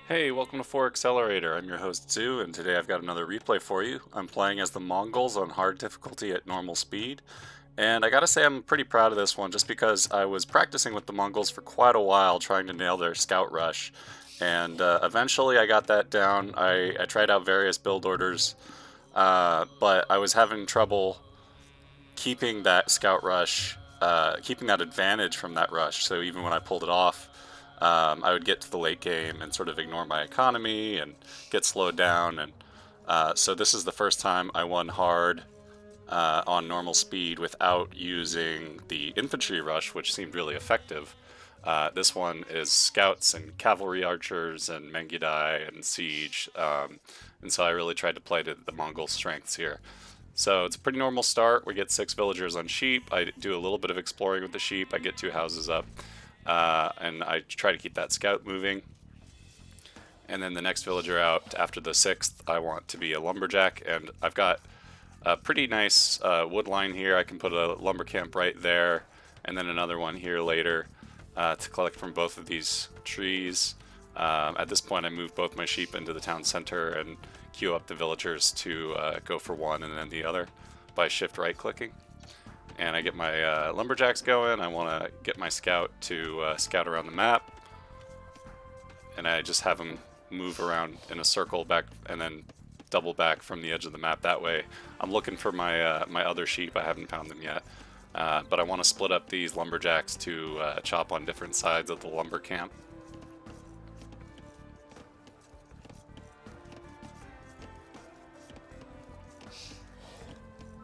Hey, welcome to 4 Accelerator. I'm your host Zoo, and today I've got another replay for you. I'm playing as the Mongols on hard difficulty at normal speed, and I gotta say I'm pretty proud of this one just because I was practicing with the Mongols for quite a while trying to nail their scout rush, and eventually I got that down. I tried out various build orders, but I was having trouble keeping that scout rush, keeping that advantage from that rush. So even when I pulled it off, I would get to the late game and sort of ignore my economy and get slowed down. And so this is the first time I won hard on normal speed without using the infantry rush, which seemed really effective. This one is scouts and cavalry archers and Mengidai and siege, and so I really tried to play to the Mongol strengths here. So it's a pretty normal start. We get 6 villagers on sheep. I do a little bit of exploring with the sheep. I get 2 houses up, and I try to keep that scout moving. And then the next villager out after the 6th, I want to be a lumberjack, and I've got a pretty nice wood line here. I can put a lumber camp right there, and then another one here later to collect from both of these trees. At this point, I move both my sheep into the town center and queue up the villagers to go for one and then the other by shift right clicking. And I get my lumberjacks going. I want to get my scout to scout around the map, and I just have them move around in a circle back and then double back from the edge of the map. That way I'm looking for my my other sheep. I haven't found them yet, but I want to split up these lumberjacks to chop on different sides of the lumber camp.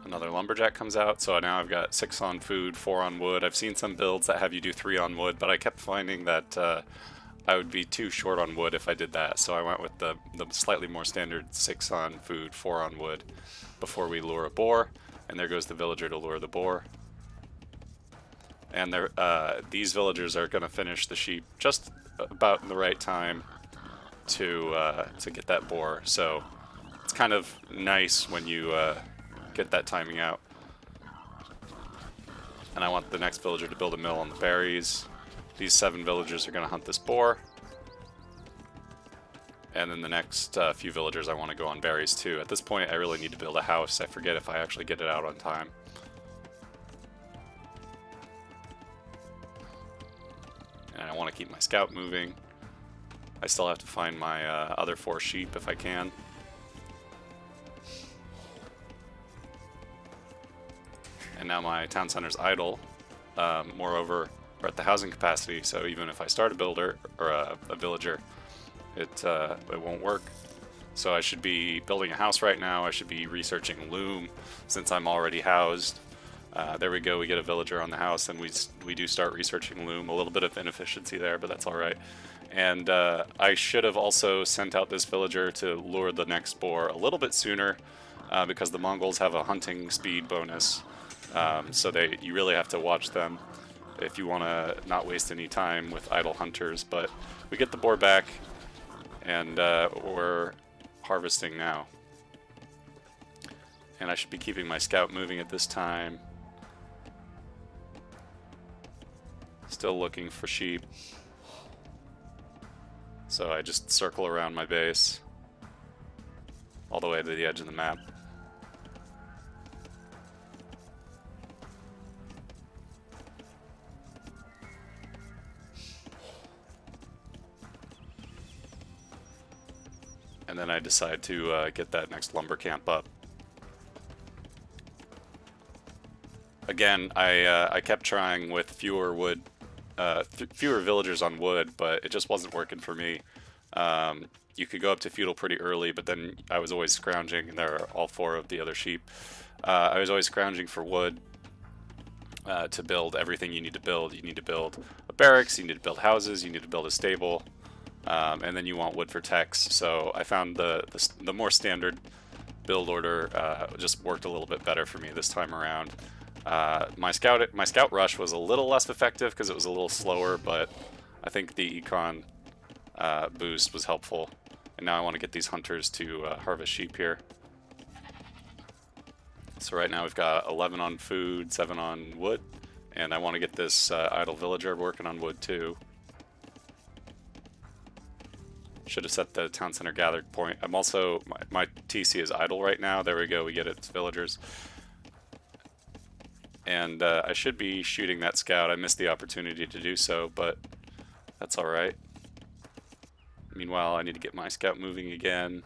Another lumberjack comes out, so now I've got 6 on food, 4 on wood. I've seen some builds that have you do 3 on wood, but I kept finding that I would be too short on wood if I did that, so I went with the slightly more standard 6 on food, 4 on wood before we lure a boar, and there goes the villager to lure the boar. And these villagers are going to finish the sheep just about in the right time to get that boar, so it's kind of nice when you get that timing out. And I want the next villager to build a mill on the berries. These 7 villagers are going to hunt this boar. And then the next few villagers I want to go on berries too. At this point I really need to build a house. I forget if I actually get it out on time. And I want to keep my scout moving. I still have to find my other 4 sheep if I can. And now my town center's idle. Moreover, we're at the housing capacity, so even if I start a builder or a villager, it won't work. So I should be building a house right now. I should be researching loom since I'm already housed. There we go. We get a villager on the house, and we do start researching loom. A little bit of inefficiency there, but that's all right. And I should have also sent out this villager to lure the next boar a little bit sooner, because the Mongols have a hunting speed bonus. So you really have to watch them if you want to not waste any time with idle hunters. But we get the boar back, and we're harvesting now. And I should be keeping my scout moving at this time. Still looking for sheep. So I just circle around my base all the way to the edge of the map. And then I decide to get that next lumber camp up. Again, I kept trying with fewer wood, fewer villagers on wood, but it just wasn't working for me. You could go up to feudal pretty early, but then I was always scrounging, and there are all 4 of the other sheep. I was always scrounging for wood to build everything you need to build. You need to build a barracks, you need to build houses, you need to build a stable. And then you want wood for techs, so I found the more standard build order just worked a little bit better for me this time around. My scout rush was a little less effective because it was a little slower, but I think the econ boost was helpful. And now I want to get these hunters to harvest sheep here. So right now we've got 11 on food, 7 on wood, and I want to get this idle villager working on wood too. Should have set the town center gather point. I'm also, my TC is idle right now. There we go, we get its villagers. And I should be shooting that scout. I missed the opportunity to do so, but that's alright. Meanwhile, I need to get my scout moving again.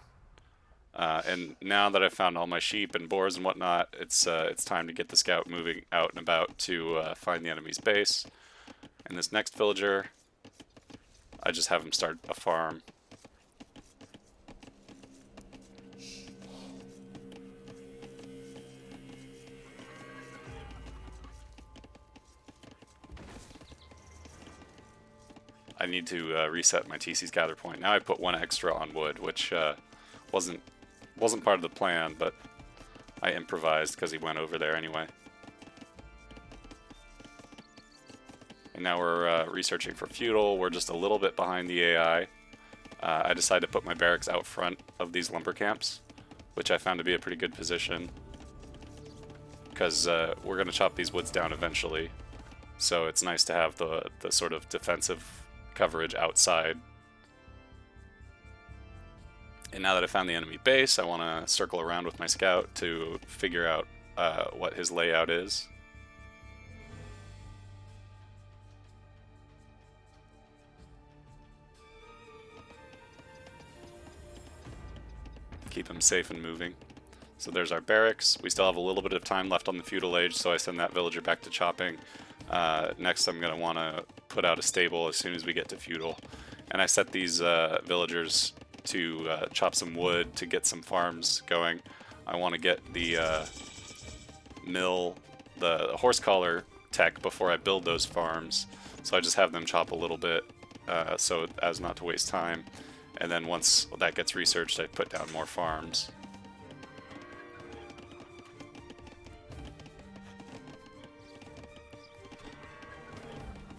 And now that I've found all my sheep and boars and whatnot, it's time to get the scout moving out and about to find the enemy's base. And this next villager, I just have him start a farm. I need to reset my TC's gather point. Now I put one extra on wood, which wasn't part of the plan, but I improvised because he went over there anyway. And now we're researching for feudal. We're just a little bit behind the AI. I decided to put my barracks out front of these lumber camps, which I found to be a pretty good position, because we're going to chop these woods down eventually. So it's nice to have the sort of defensive coverage outside. And now that I found the enemy base, I want to circle around with my scout to figure out what his layout is. Keep him safe and moving. So there's our barracks. We still have a little bit of time left on the feudal age, so I send that villager back to chopping. Next I'm going to want to put out a stable as soon as we get to feudal. And I set these villagers to chop some wood to get some farms going. I want to get the mill, the horse collar tech before I build those farms. So I just have them chop a little bit so as not to waste time. And then once that gets researched, I put down more farms.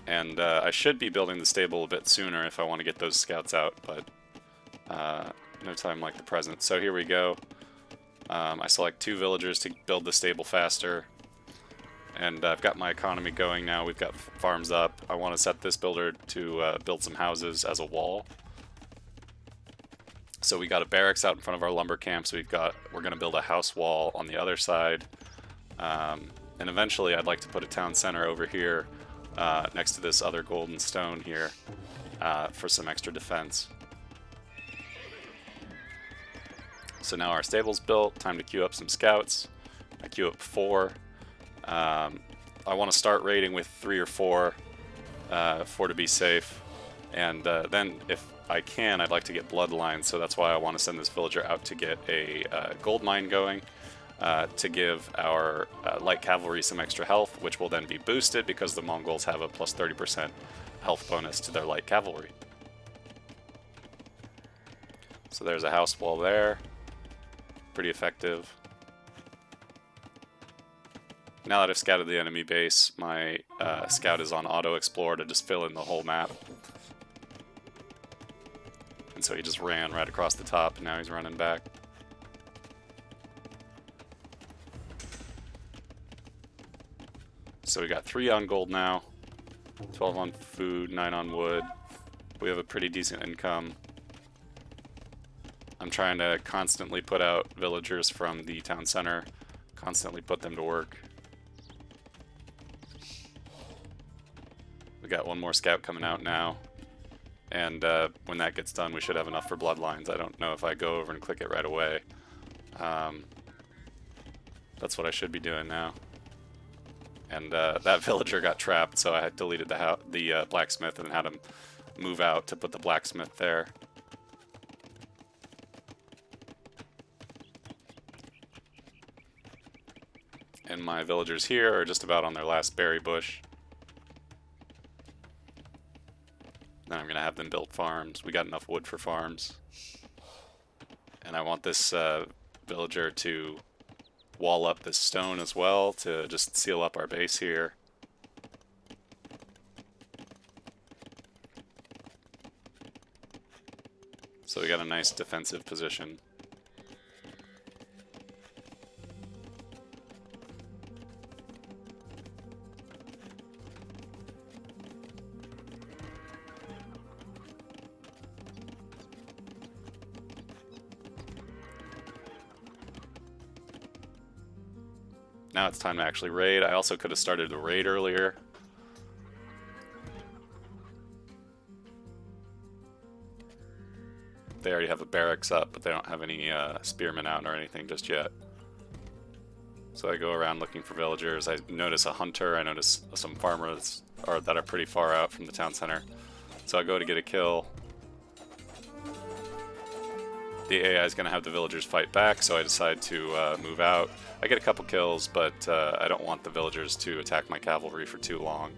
And I should be building the stable a bit sooner if I want to get those scouts out, but no time like the present. So here we go. I select 2 villagers to build the stable faster. And I've got my economy going now. We've got farms up. I want to set this builder to build some houses as a wall. So we got a barracks out in front of our lumber camps. We're going to build a house wall on the other side. And eventually I'd like to put a town center over here next to this other golden stone here for some extra defense. So now our stable's built. Time to queue up some scouts. I queue up 4. I want to start raiding with 3 or 4 to be safe. And then if I can, I'd like to get bloodlines, so that's why I want to send this villager out to get a gold mine going to give our light cavalry some extra health, which will then be boosted because the Mongols have a plus 30% health bonus to their light cavalry. So there's a house wall there. Pretty effective. Now that I've scouted the enemy base, my scout is on auto explore to just fill in the whole map. And so he just ran right across the top, and now he's running back. So we got 3 on gold now, 12 on food, 9 on wood. We have a pretty decent income. I'm trying to constantly put out villagers from the town center, constantly put them to work. We got 1 more scout coming out now. And when that gets done, we should have enough for bloodlines. I don't know if I go over and click it right away. That's what I should be doing now. And that villager got trapped, so I had deleted the blacksmith and had him move out to put the blacksmith there. And my villagers here are just about on their last berry bush. Then I'm going to have them build farms. We got enough wood for farms. And I want this villager to wall up this stone as well to just seal up our base here. So we got a nice defensive position. now it's time to actually raid. I also could have started the raid earlier. They already have a barracks up, but they don't have any spearmen out or anything just yet. So I go around looking for villagers. I notice a hunter. I notice some farmers that are pretty far out from the town center. So I go to get a kill. The AI is going to have the villagers fight back, so I decide to move out. I get a couple kills, but I don't want the villagers to attack my cavalry for too long.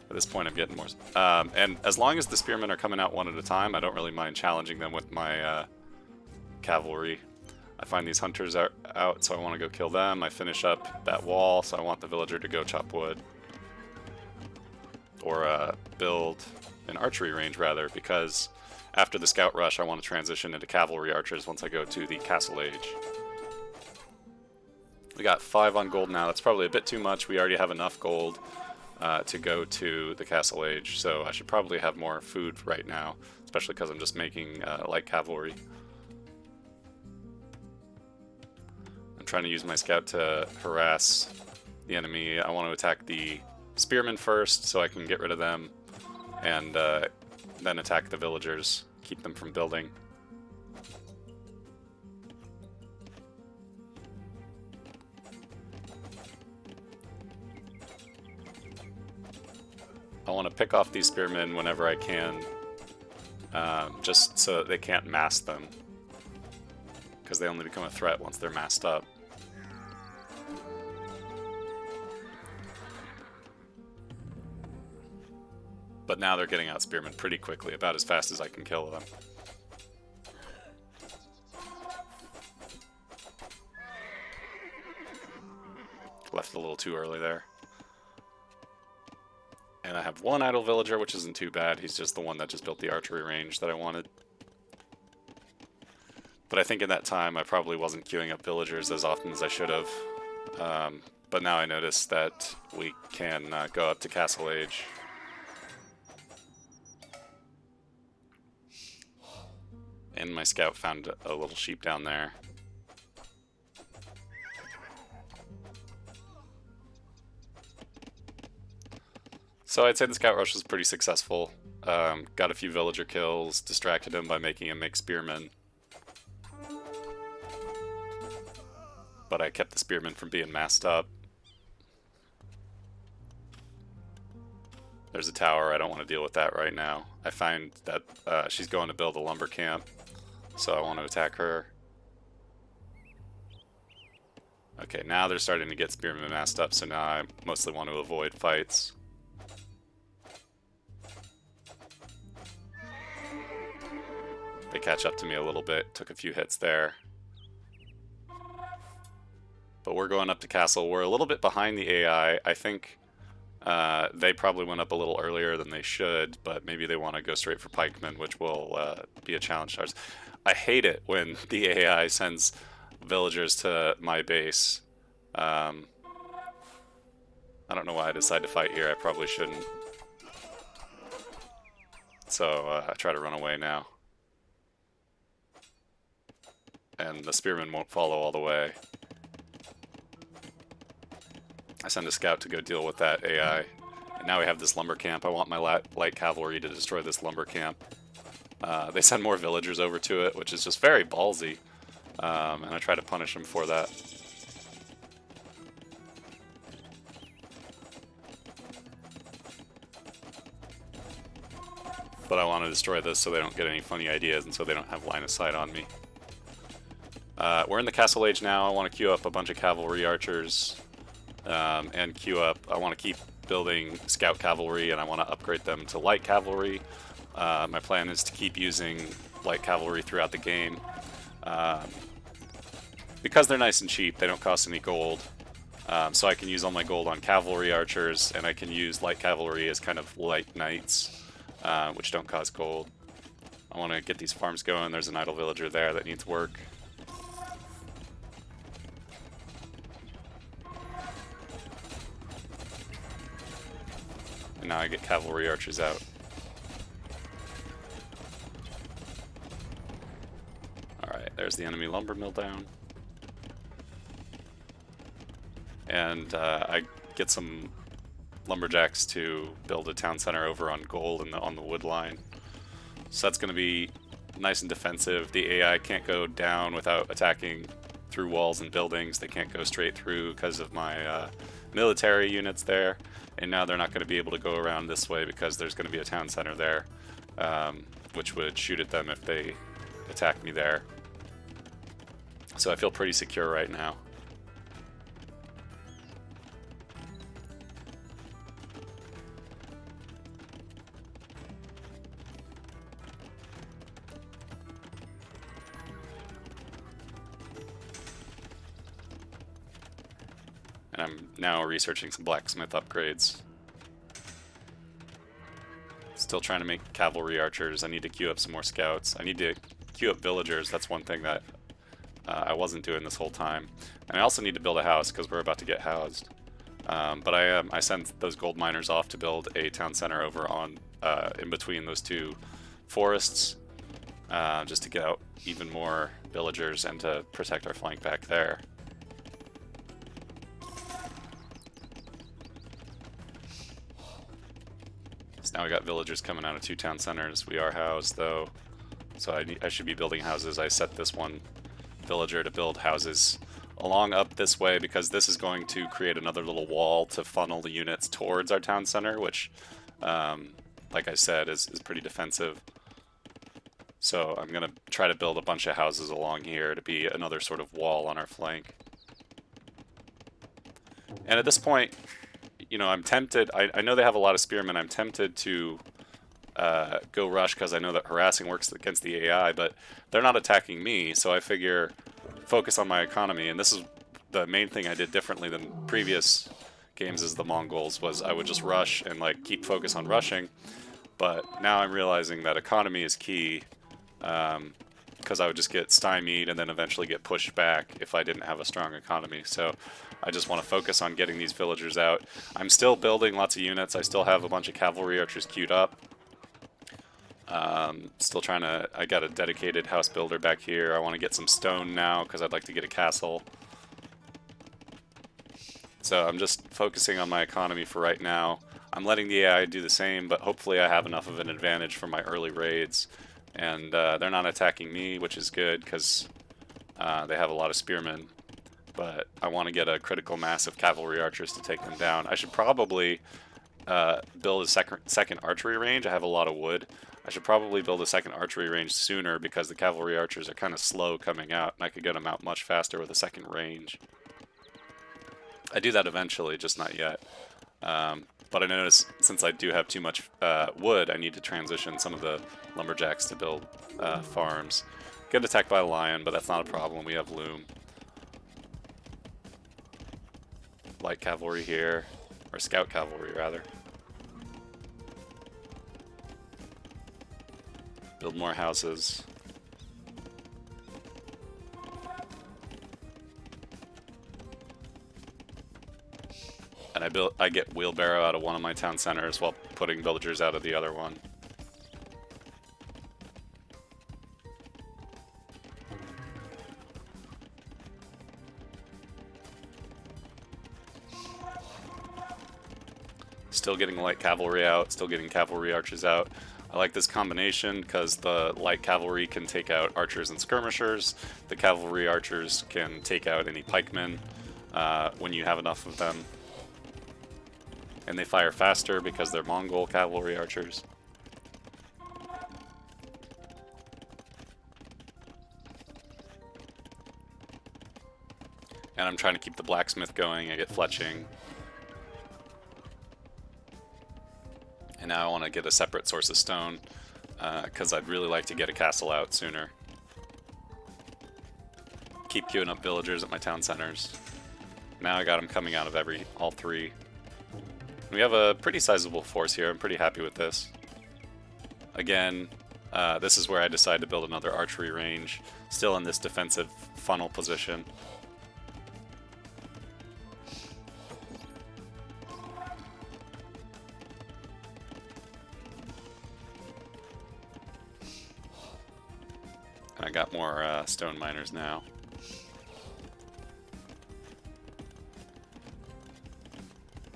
At this point, I'm getting more... and as long as the spearmen are coming out one at a time, I don't really mind challenging them with my cavalry. I find these hunters are out, so I want to go kill them. I finish up that wall, so I want the villager to go chop wood. Or build an archery range, rather, because after the scout rush, I want to transition into cavalry archers once I go to the Castle Age. We got 5 on gold now. That's probably a bit too much. We already have enough gold to go to the Castle Age, so I should probably have more food right now, especially because I'm just making light cavalry. I'm trying to use my scout to harass the enemy. I want to attack the spearmen first so I can get rid of them, and then attack the villagers, keep them from building. I want to pick off these spearmen whenever I can, just so that they can't mass them, because they only become a threat once they're massed up. But now they're getting out spearmen pretty quickly, about as fast as I can kill them. Left a little too early there. And I have one idle villager, which isn't too bad. He's just the one that just built the archery range that I wanted. But I think in that time I probably wasn't queuing up villagers as often as I should have. But now I notice that we can go up to Castle Age. And my scout found a little sheep down there. So I'd say the scout rush was pretty successful. Got a few villager kills, distracted him by making him make spearmen. But I kept the spearmen from being massed up. There's a tower, I don't want to deal with that right now. I find that she's going to build a lumber camp, so I want to attack her. Okay, now they're starting to get spearmen massed up, so now I mostly want to avoid fights. They catch up to me a little bit, took a few hits there. But we're going up to castle. We're a little bit behind the AI. I think they probably went up a little earlier than they should, but maybe they want to go straight for pikemen, which will be a challenge to ours. I hate it when the AI sends villagers to my base. I don't know why I decided to fight here. I probably shouldn't. So I try to run away now. And the spearmen won't follow all the way. I send a scout to go deal with that AI. And now we have this lumber camp. I want my light cavalry to destroy this lumber camp. They send more villagers over to it, which is just very ballsy. And I try to punish them for that. But I want to destroy this so they don't get any funny ideas and so they don't have line of sight on me. We're in the Castle Age now. I want to queue up a bunch of cavalry archers. And queue up. I want to keep building scout cavalry and I want to upgrade them to light cavalry. My plan is to keep using light cavalry throughout the game. Because they're nice and cheap, they don't cost any gold. So I can use all my gold on cavalry archers, and I can use light cavalry as kind of light knights, which don't cost gold. I want to get these farms going. There's an idle villager there that needs work. And now I get cavalry archers out. Alright, there's the enemy lumber mill down. and I get some lumberjacks to build a town center over on gold and on the wood line. So that's going to be nice and defensive. The AI can't go down without attacking through walls and buildings. They can't go straight through because of my military units there. And now they're not going to be able to go around this way because there's going to be a town center there, which would shoot at them if they attack me there. So I feel pretty secure right now. And I'm now researching some blacksmith upgrades. Still trying to make cavalry archers. I need to queue up some more scouts. I need to queue up villagers. That's one thing that I wasn't doing this whole time. And I also need to build a house because we're about to get housed. But I sent those gold miners off to build a town center over on in between those two forests, just to get out even more villagers and to protect our flank back there. So now we got villagers coming out of two town centers. We are housed though, so I should be building houses. I set this one villager to build houses along up this way because this is going to create another little wall to funnel the units towards our town center, which, like I said, is pretty defensive. So I'm going to try to build a bunch of houses along here to be another sort of wall on our flank. And at this point, you know, I'm tempted. I know they have a lot of spearmen. I'm tempted to go rush because I know that harassing works against the AI, but they're not attacking me, so I figure focus on my economy. And this is the main thing I did differently than previous games as the Mongols, was I would just rush and like keep focus on rushing. But now I'm realizing that economy is key, because I would just get stymied and then eventually get pushed back if I didn't have a strong economy. So I just want to focus on getting these villagers out. I'm still building lots of units. I still have a bunch of cavalry archers queued up. Still trying to, I got a dedicated house builder back here. I want to get some stone now because I'd like to get a castle. So I'm just focusing on my economy for right now. I'm letting the AI do the same, but hopefully I have enough of an advantage for my early raids. And they're not attacking me, which is good because they have a lot of spearmen. But I want to get a critical mass of cavalry archers to take them down. I should probably build a second archery range. I have a lot of wood. I should probably build a second archery range sooner because the cavalry archers are kind of slow coming out, and I could get them out much faster with a second range. I do that eventually, just not yet. But I notice since I do have too much wood, I need to transition some of the lumberjacks to build farms. Get attacked by a lion, but that's not a problem. We have loom. Light cavalry here, or scout cavalry rather. Build more houses. And I get wheelbarrow out of one of my town centers while putting villagers out of the other one. Still getting light cavalry out, still getting cavalry archers out. I like this combination because the light cavalry can take out archers and skirmishers. The cavalry archers can take out any pikemen when you have enough of them. And they fire faster because they're Mongol cavalry archers. And I'm trying to keep the blacksmith going. I get fletching. And now I want to get a separate source of stone because I'd really like to get a castle out sooner. Keep queuing up villagers at my town centers. Now I got them coming out of all three. We have a pretty sizable force here. I'm pretty happy with this. Again, this is where I decide to build another archery range, still in this defensive funnel position. And I got more stone miners now.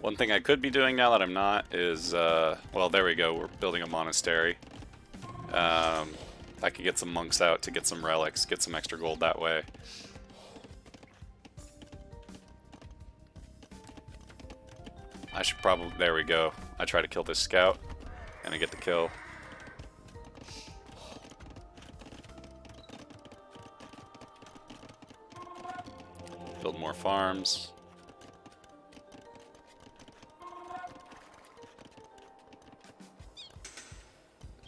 One thing I could be doing now that I'm not is, well, there we go, we're building a monastery. I could get some monks out to get some relics, get some extra gold that way. I should probably, there we go. I try to kill this scout, and I get the kill. Build more farms.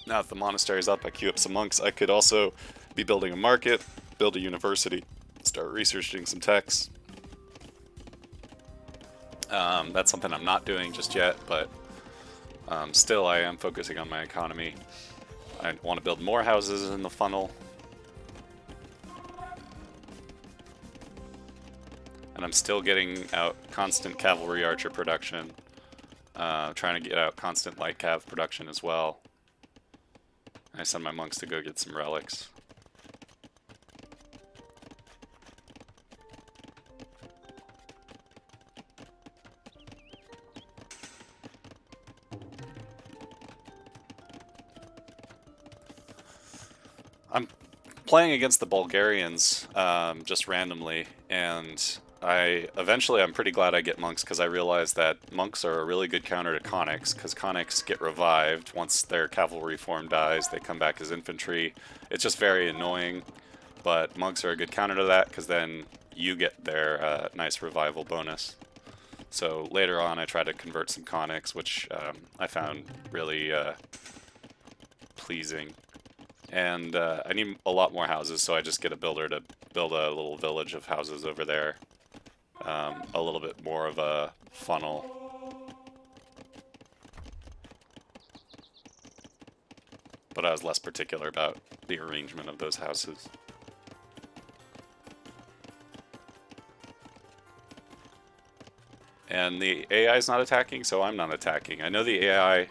Now that the monastery is up, I queue up some monks. I could also be building a market, build a university, start researching some techs. That's something I'm not doing just yet, but still I am focusing on my economy. I want to build more houses in the funnel. And I'm still getting out constant cavalry archer production. Trying to get out constant light cav production as well. I send my monks to go get some relics. I'm playing against the Bulgarians just randomly, and I'm pretty glad I get monks, because I realize that monks are a really good counter to conics, because conics get revived once their cavalry form dies. They come back as infantry. It's just very annoying, but monks are a good counter to that, because then you get their nice revival bonus. So later on I try to convert some conics, which I found really pleasing. And I need a lot more houses, so I just get a builder to build a little village of houses over there. A little bit more of a funnel. But I was less particular about the arrangement of those houses. And the AI is not attacking, so I'm not attacking. I know the AI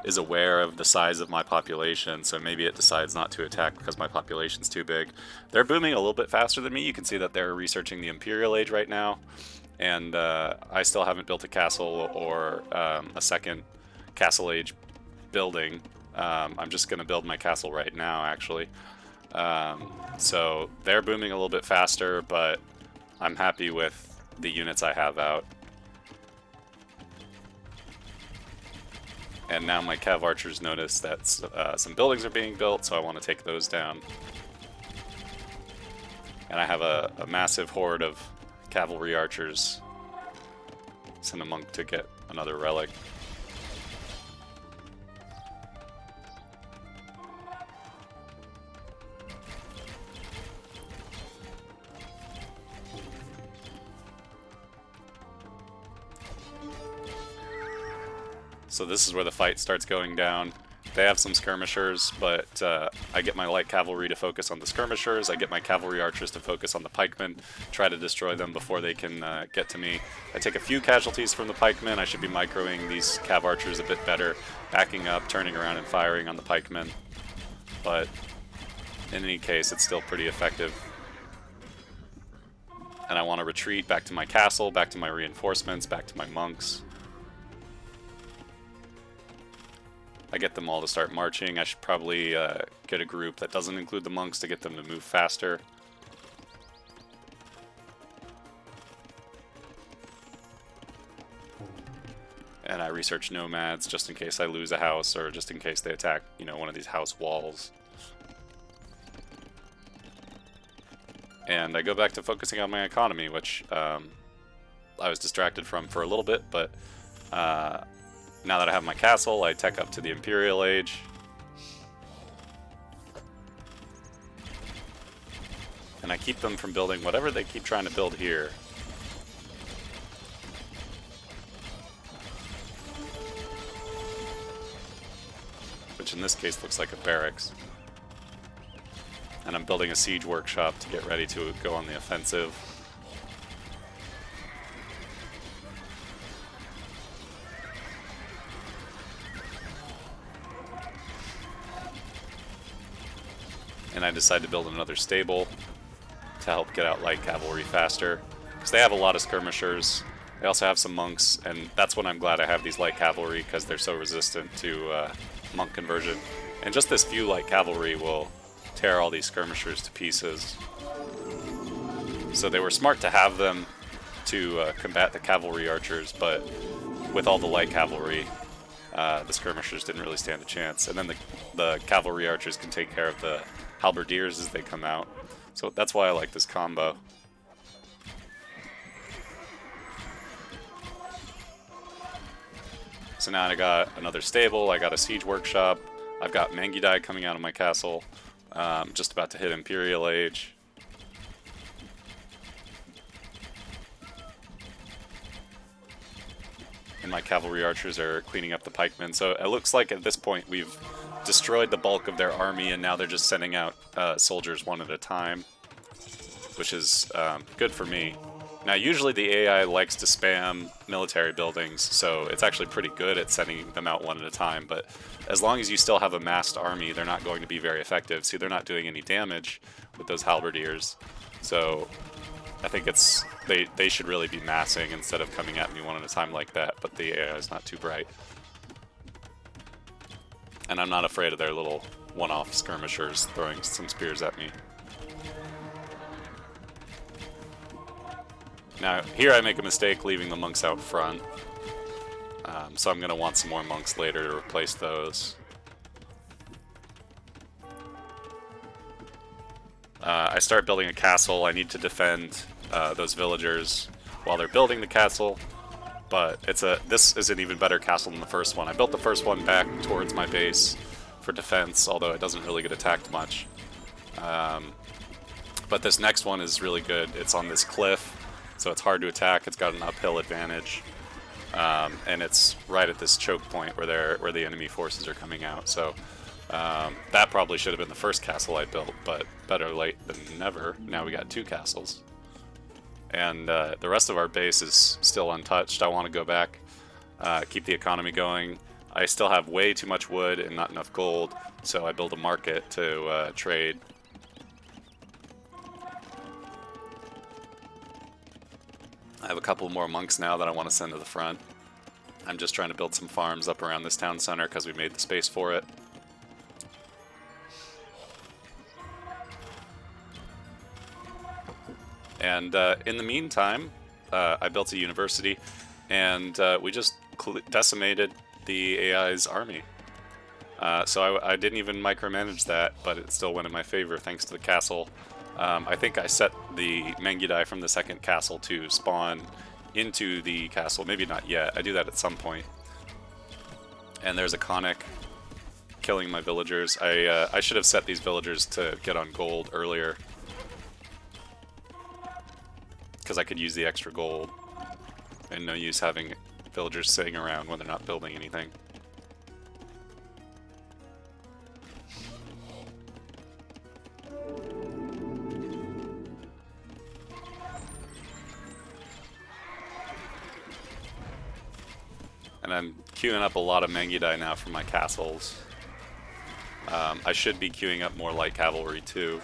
is aware of the size of my population, so maybe it decides not to attack because my population's too big. They're booming a little bit faster than me. You can see that they're researching the Imperial Age right now, and I still haven't built a castle or a second Castle Age building. I'm just going to build my castle right now, actually. So they're booming a little bit faster, but I'm happy with the units I have out. And now my cav archers notice that some buildings are being built, so I want to take those down. And I have a massive horde of cavalry archers. Send a monk to get another relic. So this is where the fight starts going down. They have some skirmishers, but I get my light cavalry to focus on the skirmishers. I get my cavalry archers to focus on the pikemen, try to destroy them before they can get to me. I take a few casualties from the pikemen. I should be microing these cav archers a bit better, backing up, turning around, and firing on the pikemen. But in any case, it's still pretty effective. And I want to retreat back to my castle, back to my reinforcements, back to my monks. I get them all to start marching. I should probably get a group that doesn't include the monks to get them to move faster. And I research nomads just in case I lose a house, or just in case they attack, you know, one of these house walls. And I go back to focusing on my economy, which I was distracted from for a little bit, but now that I have my castle, I tech up to the Imperial Age. And I keep them from building whatever they keep trying to build here. Which in this case looks like a barracks. And I'm building a siege workshop to get ready to go on the offensive. And I decide to build another stable to help get out light cavalry faster, because they have a lot of skirmishers, I also have some monks, and that's when I'm glad I have these light cavalry, because they're so resistant to monk conversion. And just this few light cavalry will tear all these skirmishers to pieces. So they were smart to have them to combat the cavalry archers, but with all the light cavalry, the skirmishers didn't really stand a chance. And then the cavalry archers can take care of the halberdiers as they come out. So that's why I like this combo. So now I got another stable, I got a siege workshop, I've got Mangudai coming out of my castle, just about to hit Imperial Age. And my cavalry archers are cleaning up the pikemen. So it looks like at this point we've destroyed the bulk of their army, and now they're just sending out soldiers one at a time, which is good for me. Now usually the AI likes to spam military buildings, so it's actually pretty good at sending them out one at a time, but as long as you still have a massed army, they're not going to be very effective. See, they're not doing any damage with those halberdiers, so I think it's they should really be massing instead of coming at me one at a time like that, but the AI is not too bright. And I'm not afraid of their little one-off skirmishers throwing some spears at me. Now, here I make a mistake leaving the monks out front, so I'm going to want some more monks later to replace those. I start building a castle. I need to defend those villagers while they're building the castle, but this is an even better castle than the first one. I built the first one back towards my base for defense, although it doesn't really get attacked much. But this next one is really good. It's on this cliff, so it's hard to attack. It's got an uphill advantage, and it's right at this choke point where the enemy forces are coming out. So that probably should have been the first castle I built, but better late than never. Now we got 2 castles. And the rest of our base is still untouched. I want to go back, keep the economy going. I still have way too much wood and not enough gold, so I build a market to trade. I have a couple more monks now that I want to send to the front. I'm just trying to build some farms up around this town center because we made the space for it. And in the meantime, I built a university, and we just decimated the AI's army. So I didn't even micromanage that, but it still went in my favor thanks to the castle. I think I set the Mangudai from the second castle to spawn into the castle. Maybe not yet. I do that at some point. And there's a Conic killing my villagers. I should have set these villagers to get on gold earlier, because I could use the extra gold, and no use having villagers sitting around when they're not building anything. And I'm queuing up a lot of Mangudai now for my castles. I should be queuing up more light cavalry too.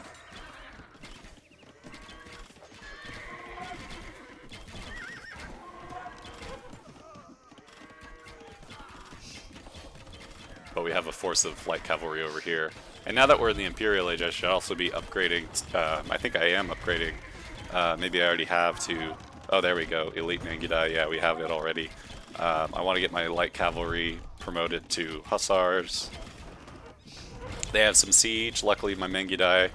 But we have a force of light cavalry over here. And now that we're in the Imperial Age, I should also be upgrading. I think I am upgrading. Maybe I already have to. Oh, there we go. Elite Mangudai. Yeah, we have it already. I want to get my light cavalry promoted to hussars. They have some siege. Luckily, my Mangudai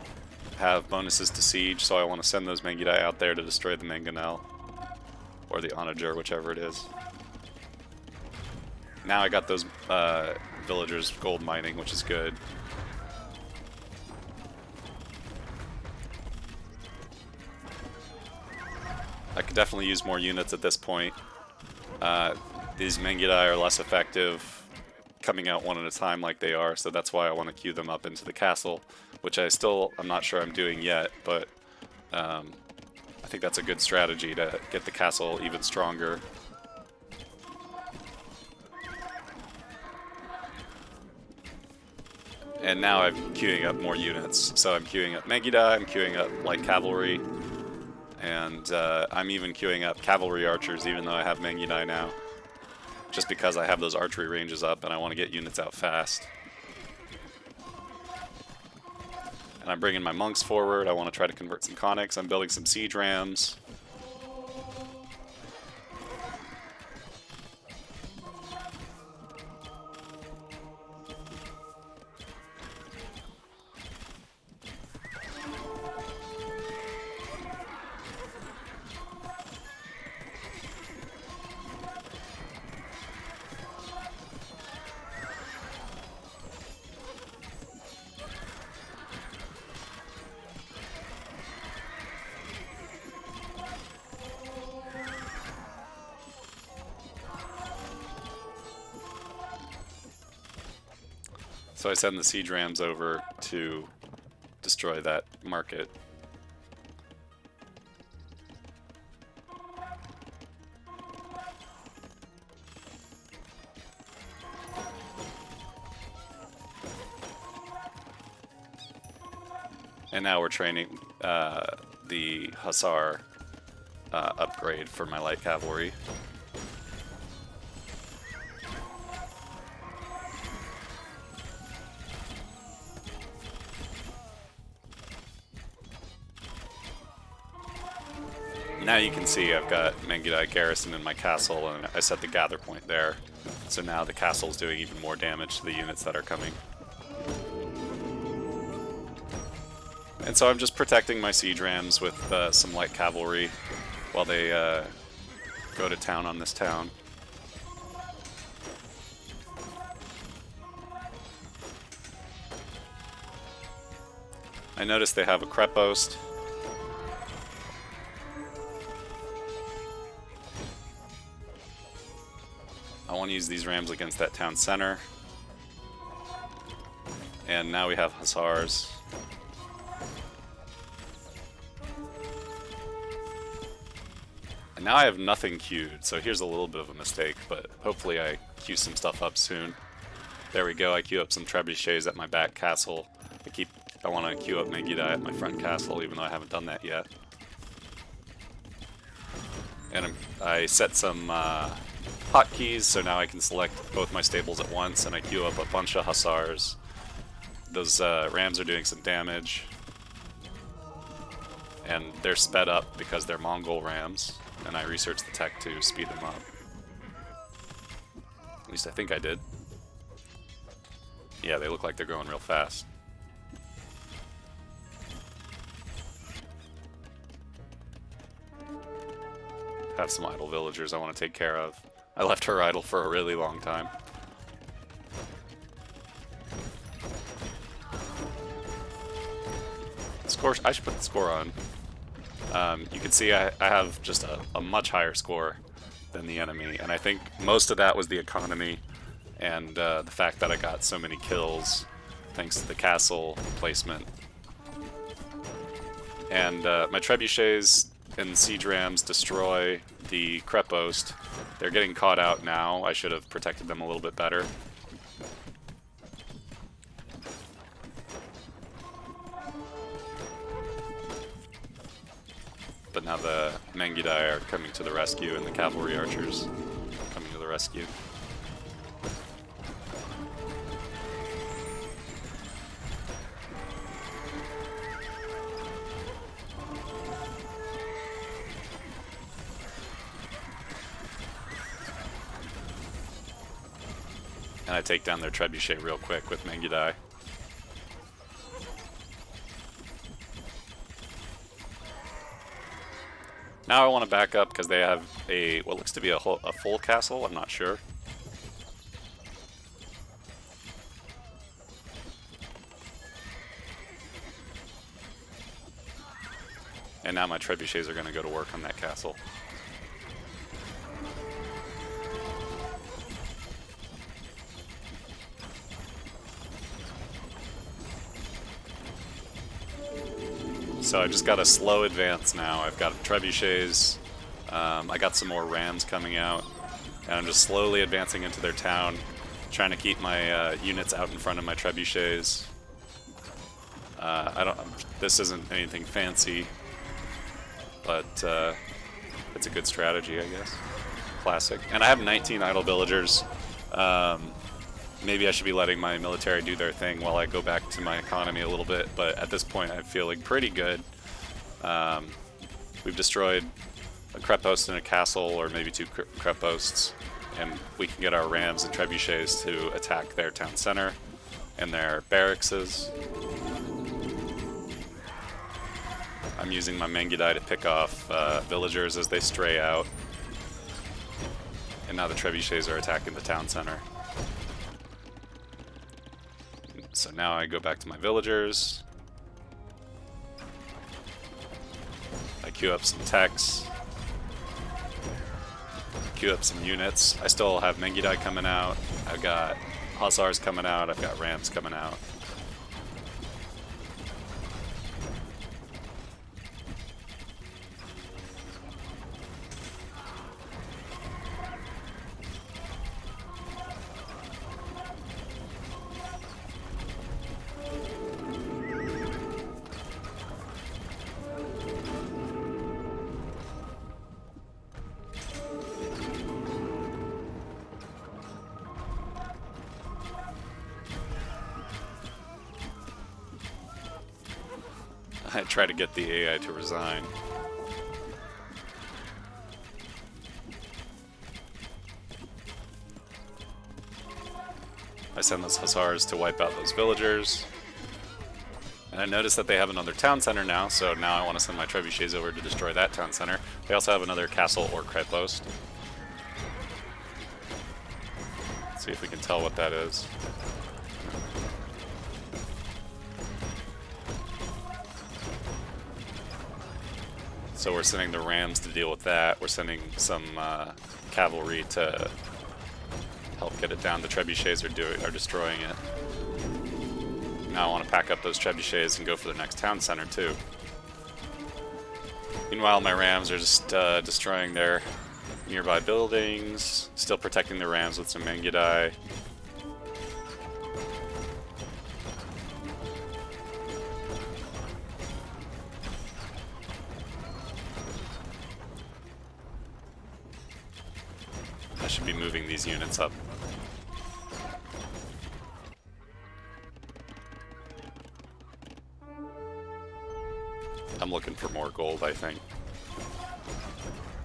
have bonuses to siege, so I want to send those Mangudai out there to destroy the Mangonel. Or the Onager, whichever it is. Now I got those villagers gold mining, which is good. I could definitely use more units at this point. These Mangudai are less effective coming out one at a time like they are, so that's why I want to queue them up into the castle, which I'm not sure I'm doing yet, but I think that's a good strategy to get the castle even stronger. And now I'm queuing up more units. So I'm queuing up Mangudai, I'm queuing up light cavalry, And I'm even queuing up cavalry archers, even though I have Mangudai now. Just because I have those archery ranges up and I want to get units out fast. And I'm bringing my monks forward. I want to try to convert some conics. I'm building some siege rams. So I send the siege rams over to destroy that market. And now we're training the Hussar upgrade for my light cavalry. Now you can see I've got Mangudai garrison in my castle, and I set the gather point there. So now the castle is doing even more damage to the units that are coming. And so I'm just protecting my siege rams with some light cavalry while they go to town on this town. I noticed they have a Krepost. I want to use these rams against that town center. And now we have Hussars. And now I have nothing queued, so here's a little bit of a mistake, but hopefully I queue some stuff up soon. There we go, I queue up some trebuchets at my back castle. I want to queue up Mangudai at my front castle, even though I haven't done that yet. And I set some hotkeys, so now I can select both my stables at once, and I queue up a bunch of Hussars. Those rams are doing some damage. And they're sped up because they're Mongol rams, and I researched the tech to speed them up. At least I think I did. Yeah, they look like they're going real fast. Have some idle villagers I want to take care of. I left her idle for a really long time. Score, I should put the score on. You can see I have just a much higher score than the enemy, and I think most of that was the economy and the fact that I got so many kills thanks to the castle placement. And my trebuchets and siege rams destroy the Krepost. They're getting caught out now. I should have protected them a little bit better. But now the Mangudai are coming to the rescue, and the cavalry archers coming to the rescue. And I take down their trebuchet real quick with Mangudai. Now I want to back up because they have what looks to be a full castle, I'm not sure. And now my trebuchets are going to go to work on that castle. So I just got a slow advance now. I've got trebuchets, I got some more rams coming out, and I'm just slowly advancing into their town, trying to keep my units out in front of my trebuchets. This isn't anything fancy, but it's a good strategy, I guess. Classic. And I have 19 idle villagers. Maybe I should be letting my military do their thing while I go back to my economy a little bit, but at this point I'm feeling pretty good. We've destroyed a crepe post and a castle, or maybe 2 crepe posts, and we can get our rams and trebuchets to attack their town center and their barracks. I'm using my Mangudai to pick off villagers as they stray out. And now the trebuchets are attacking the town center. So now I go back to my villagers. I queue up some techs. Queue up some units. I still have Mangudai coming out. I've got Hussars coming out. I've got Rams coming out. I try to get the AI to resign. I send those Hussars to wipe out those villagers. And I notice that they have another town center now, so now I want to send my trebuchets over to destroy that town center. They also have another castle or crepe post. Let's see if we can tell what that is. So we're sending the Rams to deal with that. We're sending some cavalry to help get it down. The trebuchets are destroying it. Now I want to pack up those trebuchets and go for the next town center too. Meanwhile, my Rams are just destroying their nearby buildings, still protecting the Rams with some Mangudai. I should be moving these units up. I'm looking for more gold, I think,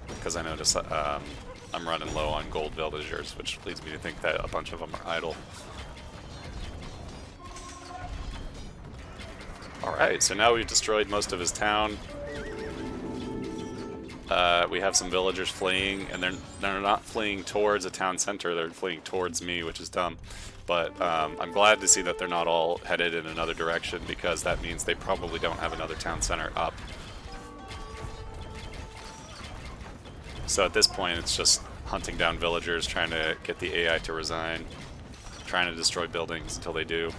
because I notice I'm running low on gold villagers, which leads me to think that a bunch of them are idle. Alright, so now we've destroyed most of his town. We have some villagers fleeing, and they're not fleeing towards a town center, they're fleeing towards me, which is dumb. But I'm glad to see that they're not all headed in another direction, because that means they probably don't have another town center up. So at this point it's just hunting down villagers, trying to get the AI to resign, trying to destroy buildings until they do.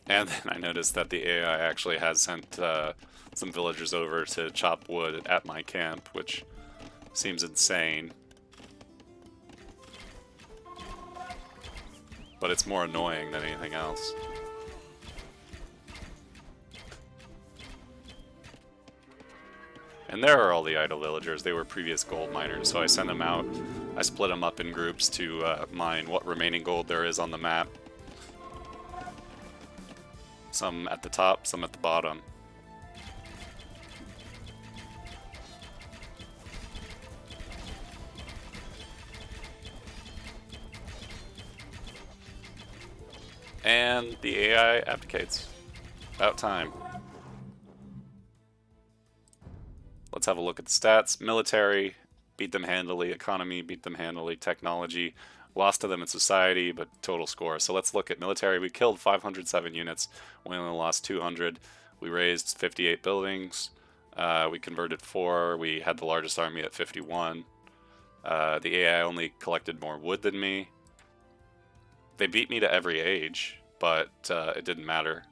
And then I noticed that the AI actually has sent some villagers over to chop wood at my camp, which seems insane. But it's more annoying than anything else. And there are all the idle villagers. They were previous gold miners, so I sent them out. I split them up in groups to mine what remaining gold there is on the map. Some at the top, some at the bottom. And the AI abdicates. About time. Let's have a look at the stats. Military, beat them handily. Economy, beat them handily. Technology, lost to them in society, but total score. So let's look at military. We killed 507 units. We only lost 200. We raised 58 buildings. We converted 4. We had the largest army at 51. The AI only collected more wood than me. They beat me to every age, but it didn't matter.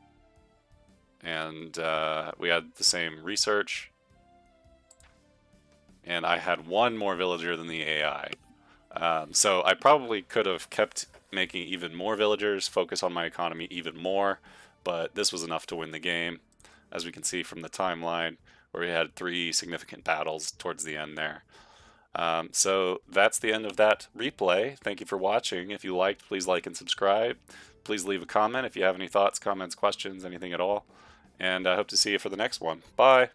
And we had the same research. And I had 1 more villager than the AI. So I probably could have kept making even more villagers, focus on my economy even more, but this was enough to win the game, as we can see from the timeline, where we had 3 significant battles towards the end there. So that's the end of that replay. Thank you for watching. If you liked, please like and subscribe. Please leave a comment if you have any thoughts, comments, questions, anything at all. And I hope to see you for the next one. Bye!